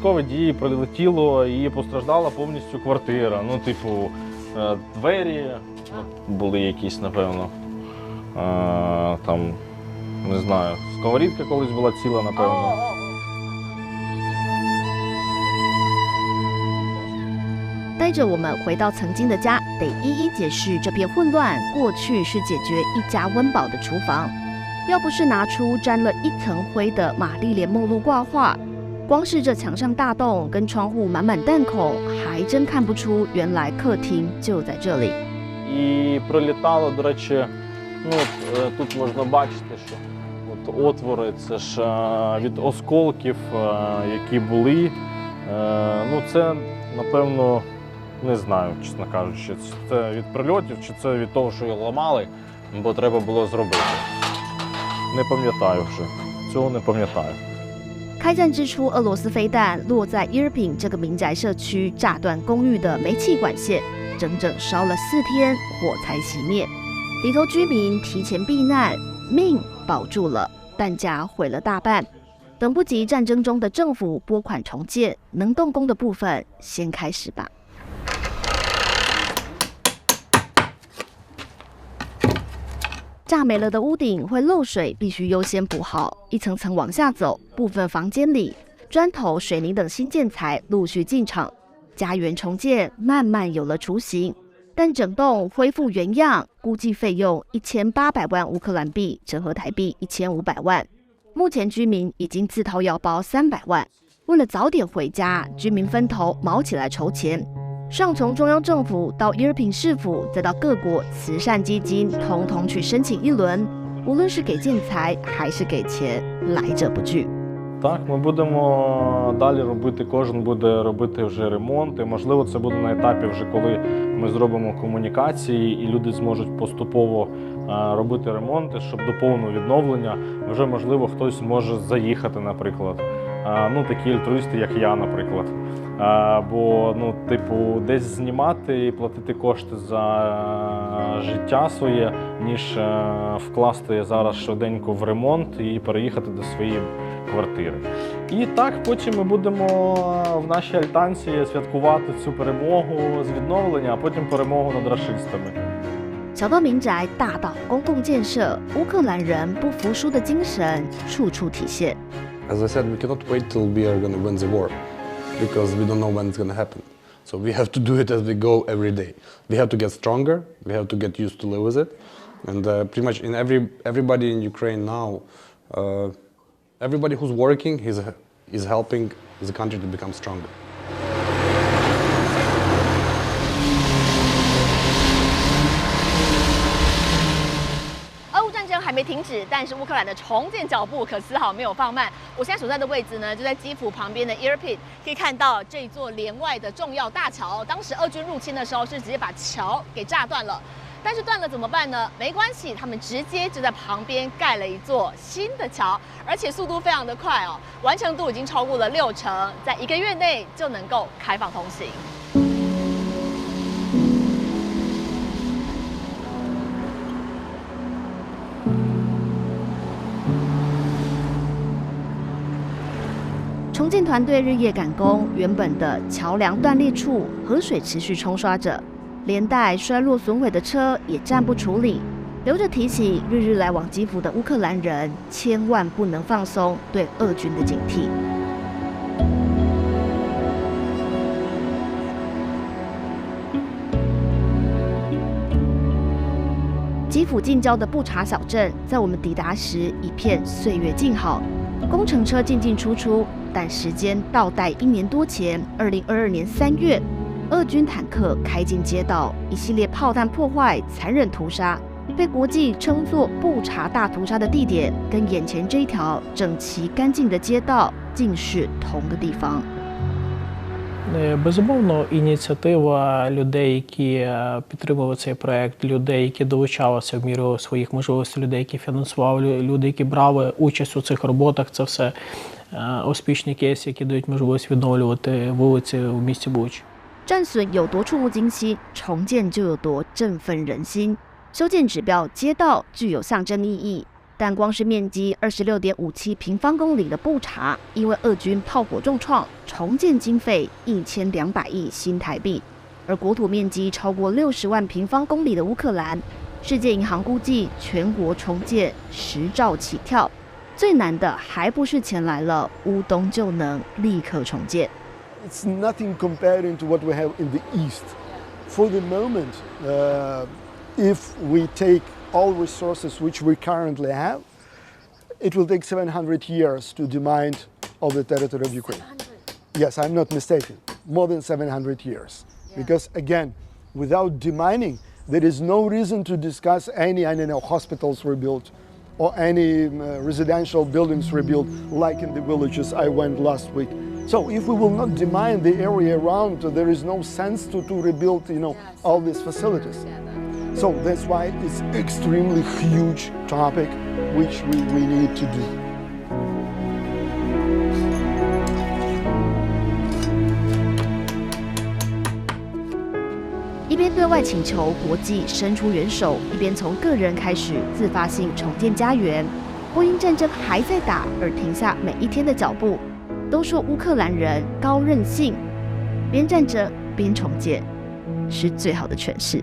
військові дії прилетіло і постраждала повністю квартира. Ну, типу, двері були якісь, напевно. Там, не знаю, сковорідка колись була ціла, напевно. 带着我们回到曾经的家，得一一解释这片混乱过去是解决一家温饱的厨房。要不是拿出沾了一层灰的玛丽莲梦露挂画，光是这墙上大洞跟窗户满满弹孔，还真看不出原来客厅就在这里。І прилітало, до речі, ну, тут можна бачити, що от отвори, це ж від осколків, які були. Ну, це, напевно, не знаю, чесно кажучи, чи це від прильотів, чи це від того, що його ламали, бо треба було зробити. Не пам'ятаю вже, цього не пам'ятаю. 开战之初，俄罗斯飞弹落在伊尔品这个民宅社区，炸断公寓的煤气管线，整整烧了4天，火才熄灭。里头居民提前避难，命保住了，弹夹毁了大半。等不及战争中的政府拨款重建，能动工的部分先开始吧。炸没了的屋顶会漏水，必须优先补好。一层层往下走，部分房间里砖头、水泥等新建材陆续进场，家园重建慢慢有了雏形。但整栋恢复原样，估计费用1800万乌克兰币，折合台币1500万。目前居民已经自掏腰包300万。为了早点回家，居民分头卯起来筹钱。上从中央政府到伊尔品市府，再到各国慈善基金，统统去申请一轮。无论是给建材还是给钱，来者不拒。 Так, ми будемо далі робити, кожен буде робити вже ремонт. І, можливо, це буде на етапі, вже коли ми зробимо комунікації і люди зможуть поступово робити ремонти, щоб до повного відновлення вже, можливо, хтось може заїхати, наприклад. Ну, такі альтруїсти, як я, наприклад. Бо, ну, типу, десь знімати і платити кошти за життя своє, ніж вкласти зараз швиденько в ремонт і переїхати до своєї квартири. І так потім ми будемо в нашій альтанці святкувати цю перемогу з відновлення, а потім перемогу над рашистами. 小到民宅，大到公共建设，乌克兰人不服输的精神处处体现。 As I said, we cannot wait till we are going to win the war, because we don't know when it's going to happen. So we have to do it as we go every day. We have to get stronger. We have to get used to live with it. And pretty much in everybody in Ukraine now, everybody who's working is helping the country to become stronger. 还没停止，但是乌克兰的重建脚步可丝毫没有放慢。我现在所在的位置呢，就在基辅旁边的伊尔品，可以看到这座连外的重要大桥。当时俄军入侵的时候，是直接把桥给炸断了。但是断了怎么办呢？没关系，他们直接就在旁边盖了一座新的桥，而且速度非常的快哦，完成度已经超过了60%，在1个月内就能够开放通行。 重建团队日夜赶工，原本的桥梁断裂处，河水持续冲刷着，连带摔落损毁的车也暂不处理，留着提醒日日来往基辅的乌克兰人，千万不能放松对俄军的警惕。基辅近郊的布查小镇，在我们抵达时一片岁月静好，工程车进进出出。 但时间倒带1年多前，2022年3月，俄军坦克开进街道，一系列炮弹破坏、残忍屠杀，被国际称作“布查大屠杀”的地点，跟眼前这一条整齐干净的街道，竟是同个地方。 Безумовно, ініціатива людей, які підтримували цей проект, людей, які долучалися в міру своїх можливостей, людей, які фінансували, люди, які брали участь у цих роботах, це все успішні кейси, які дають можливість відновлювати вулиці в місті Бучі. 战损有多触目惊心，重建就有多振奋人心。修建指标街道具有象征意义，但光是面积26.57平方公里的布查，因为俄军炮火重创，重建经费1200亿新台币。而国土面积超过60万平方公里的乌克兰，世界银行估计全国重建10兆起跳，最难的还不是钱来了乌东就能立刻重建。It's nothing comparing to what we have in the east. For the moment, if we take all resources which we currently have, it will take 700 years to demine all the territory of Ukraine. Yes, I'm not mistaken. More than 700 years. Because again, without demining, there is no reason to discuss any, hospitals rebuilt or any residential buildings rebuilt like in the villages I went last week. So if we will not demine the area around, there is no sense to rebuild, all these facilities. So that's why it's extremely huge topic which we need to do. 一边对外请求国际伸出援手，一边从个人开始自发性重建家园。波音战争还在打，而停下每一天的脚步。都说乌克兰人高韧性，边战争边重建，是最好的诠释。